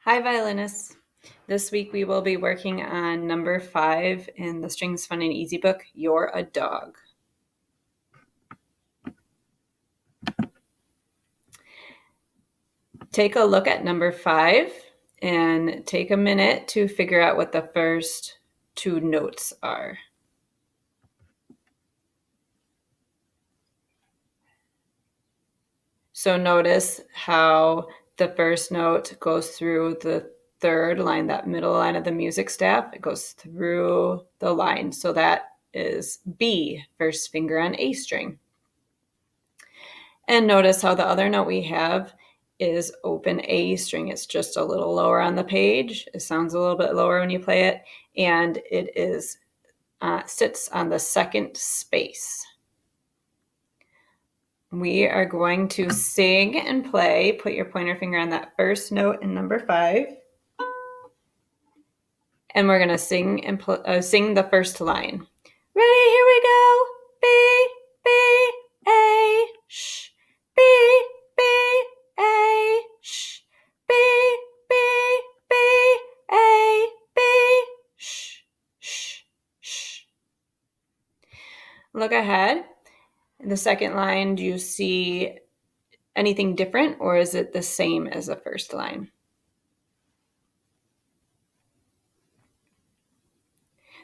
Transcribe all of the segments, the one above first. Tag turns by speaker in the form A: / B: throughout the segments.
A: Hi, violinists. This week we will be working on number 5 in the Strings Fun and Easy book, You're a Dog. Take a look at number 5 and take a minute to figure out what the first two notes are. So notice how the first note goes through the third line, that middle line of the music staff. It goes through the line. So that is B, first finger on A string. And notice how the other note we have is open A string. It's just a little lower on the page. It sounds a little bit lower when you play it. And it is sits on the second space. We are going to sing and play. Put your pointer finger on that first note in number 5. And we're going to sing and sing the first line. Ready, here we go. B, B, A, sh. B, B, A, sh. B, B, B, A, B, sh, sh, sh. Look ahead. In the second line, do you see anything different, or is it the same as the first line?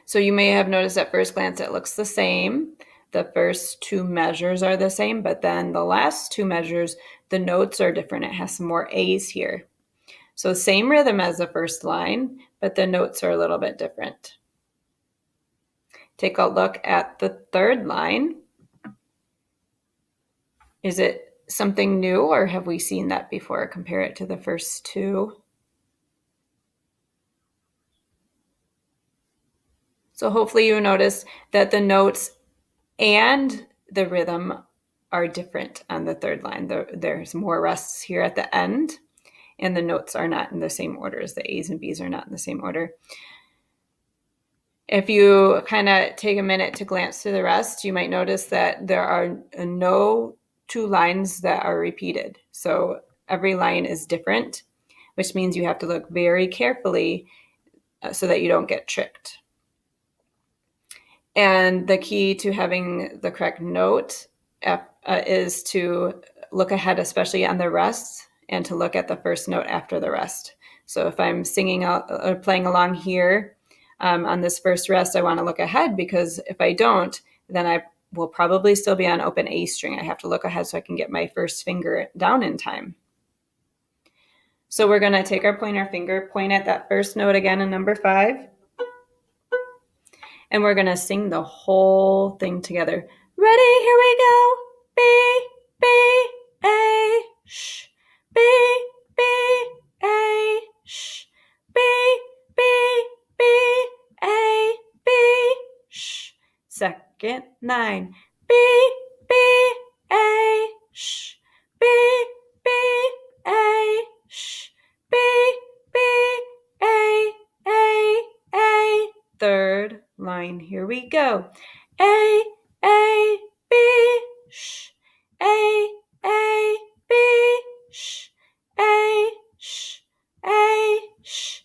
A: So you may have noticed at first glance it looks the same. The first two measures are the same, but then the last two measures, the notes are different. It has some more A's here. So same rhythm as the first line, but the notes are a little bit different. Take a look at the third line. Is it something new, or have we seen that before? Compare it to the first two. So hopefully you notice that the notes and the rhythm are different on the third line. There's more rests here at the end, and the notes are not in the same order as the A's and B's are not in the same order. If you kind of take a minute to glance through the rest, you might notice that there are no two lines that are repeated. So every line is different, which means you have to look very carefully so that you don't get tricked. And the key to having the correct note is to look ahead, especially on the rest, and to look at the first note after the rest. So if I'm singing or playing along here on this first rest, I want to look ahead, because if I don't, then I will probably still be on open A string. I have to look ahead so I can get my first finger down in time. So we're going to take our pointer finger, point at that first note again in number 5. And we're going to sing the whole thing together. Ready, here we go. B, B, A, sh. B, B, A, sh. B, B, B, A, B, sh. Second line. B, B, A, sh. B, B, A, sh. B, B, A, A. Third line, here we go. A, B, sh. A, B, sh. A, sh. A, sh.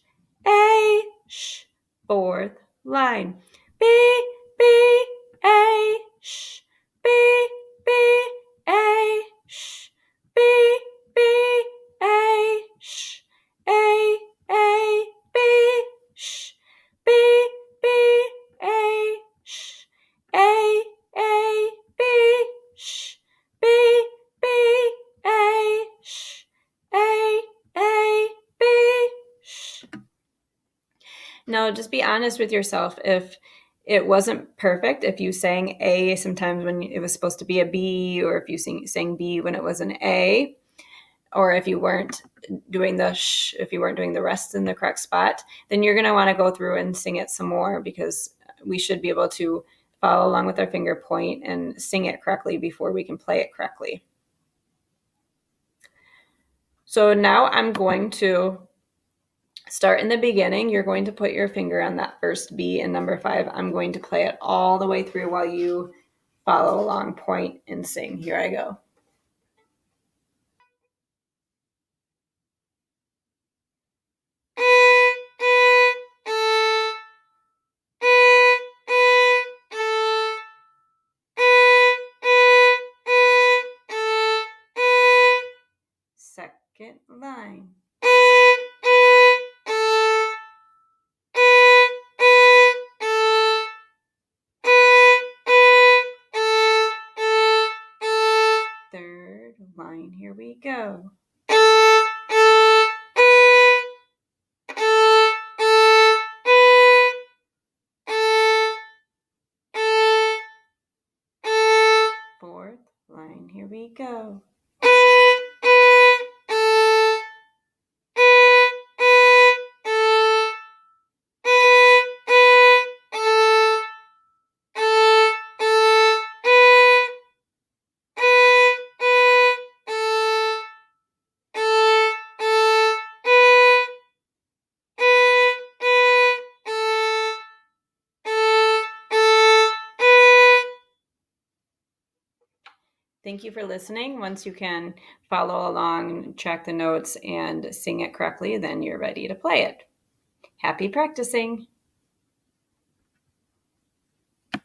A: A, sh. Fourth line. B, B, A, sh. B, B, A, sh. B, B, A, sh. A, B, sh. B, B, A, sh. A, B, sh. B, B, A, sh. A, B, sh. Now, just be honest with yourself. If it wasn't perfect, if you sang A sometimes when it was supposed to be a B, or if you sang B when it was an A, or if you weren't doing the sh, if you weren't doing the rest in the correct spot, then you're going to want to go through and sing it some more, because we should be able to follow along with our finger point and sing it correctly before we can play it correctly. So now I'm going to start in the beginning. You're going to put your finger on that first B in number 5. I'm going to play it all the way through while you follow along, point, and sing. Here I go. Thank you for listening. Once you can follow along, track the notes, and sing it correctly, then you're ready to play it. Happy practicing.